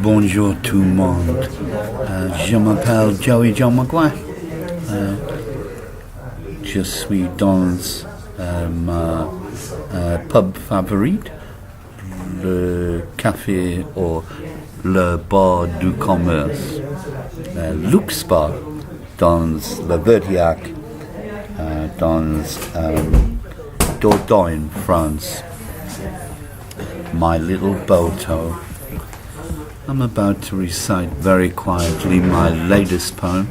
Bonjour tout le monde. Je m'appelle Joey John Maguire. Je suis dans ma pub favorite, le café ou le bar du commerce, Luxe Bar, dans le Verdiac, dans Dordogne, France. My little Boto. I'm about to recite very quietly my latest poem,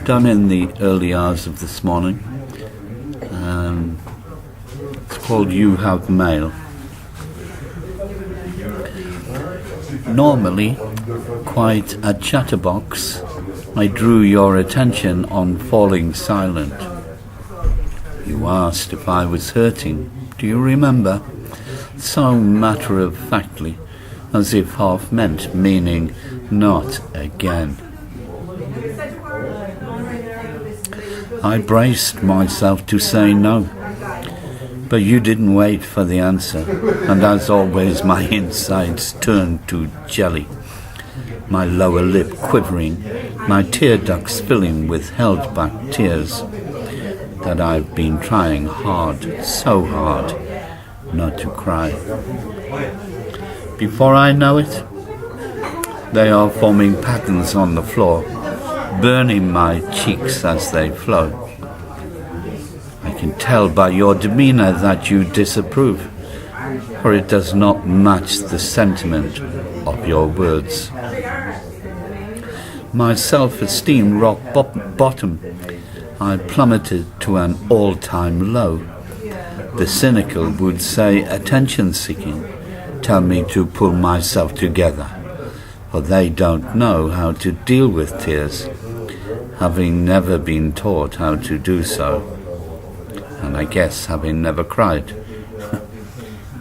done in the early hours of this morning. It's called You Have Mail. Normally, quite a chatterbox, I drew your attention on falling silent. You asked if I was hurting. Do you remember? So matter-of-factly, as if half meant, meaning not again. I braced myself to say no, but you didn't wait for the answer, and as always my insides turned to jelly, my lower lip quivering, my tear ducts filling with held-back tears that I've been trying hard, so hard, not to cry. Before I know it, they are forming patterns on the floor, burning my cheeks as they flow. I can tell by your demeanor that you disapprove, for it does not match the sentiment of your words. My self-esteem rock bottom. I plummeted to an all-time low. The cynical would say attention-seeking, tell me to pull myself together, for they don't know how to deal with tears, having never been taught how to do so, and I guess having never cried,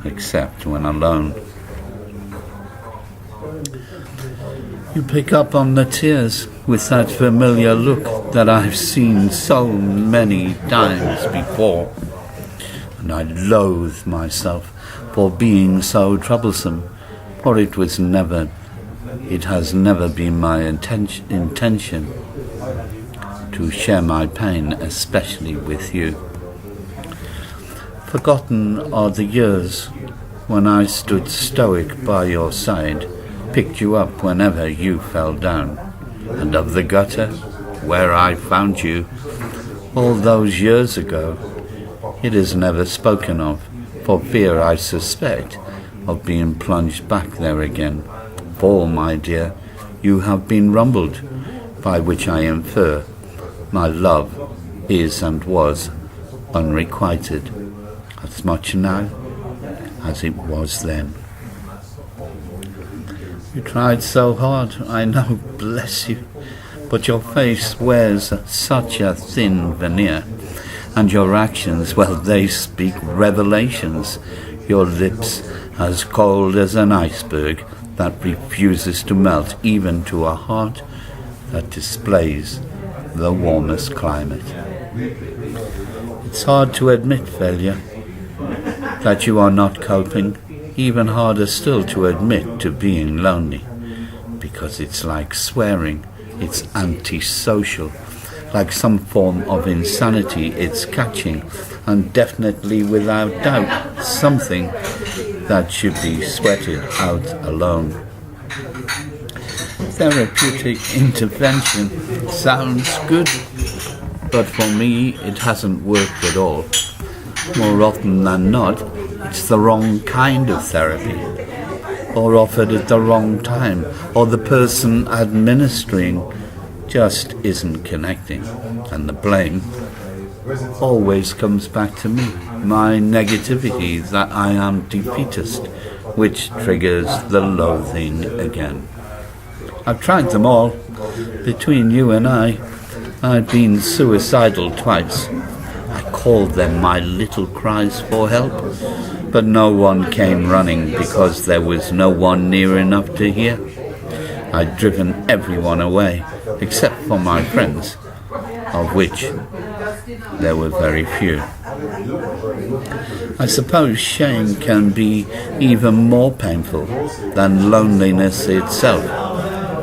except when alone. You pick up on the tears with that familiar look that I've seen so many times before, and I loathe myself for being so troublesome, for it has never been my intention to share my pain, especially with you. Forgotten are the years when I stood stoic by your side, picked you up whenever you fell down, and of the gutter where I found you all those years ago, it is never spoken of, for fear, I suspect, of being plunged back there again. For, my dear, you have been rumbled, by which I infer my love is and was unrequited, as much now as it was then. You tried so hard, I know, bless you, but your face wears such a thin veneer, and your actions, well, they speak revelations. Your lips as cold as an iceberg that refuses to melt even to a heart that displays the warmest climate. It's hard to admit failure, that you are not coping, even harder still to admit to being lonely, because it's like swearing, it's antisocial. Like some form of insanity, it's catching, and definitely without doubt something that should be sweated out alone. Therapeutic intervention sounds good, but for me it hasn't worked at all. More often than not, it's the wrong kind of therapy, or offered at the wrong time, or the person administering just isn't connecting, and the blame always comes back to me, my negativity that I am defeatist, which triggers the loathing again. I've tried them all. Between you and I've been suicidal twice. I called them my little cries for help, but no one came running because there was no one near enough to hear. I'd driven everyone away, except for my friends, of which there were very few. I suppose shame can be even more painful than loneliness itself,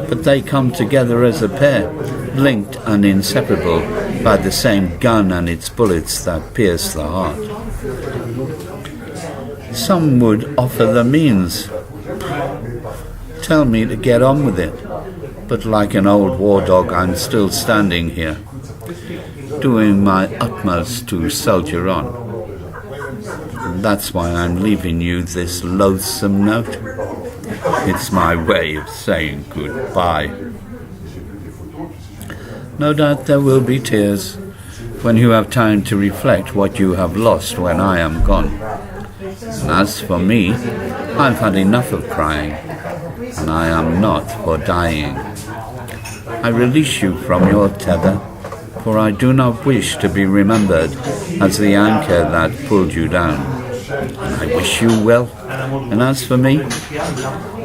but they come together as a pair, linked and inseparable by the same gun and its bullets that pierce the heart. Some would offer the means, tell me to get on with it, but like an old war dog I'm still standing here, doing my utmost to soldier on. And that's why I'm leaving you this loathsome note. It's my way of saying goodbye. No doubt there will be tears when you have time to reflect what you have lost when I am gone. And as for me, I've had enough of crying, and I am not for dying. I release you from your tether, for I do not wish to be remembered as the anchor that pulled you down. I wish you well, and as for me,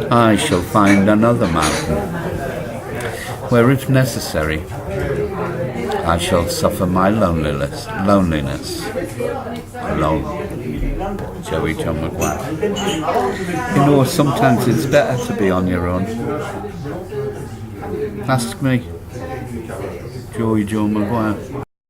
I shall find another mountain, where if necessary, I shall suffer my loneliness alone. Joey John McGuire. You know, sometimes it's better to be on your own. Ask me. Joey John McGuire.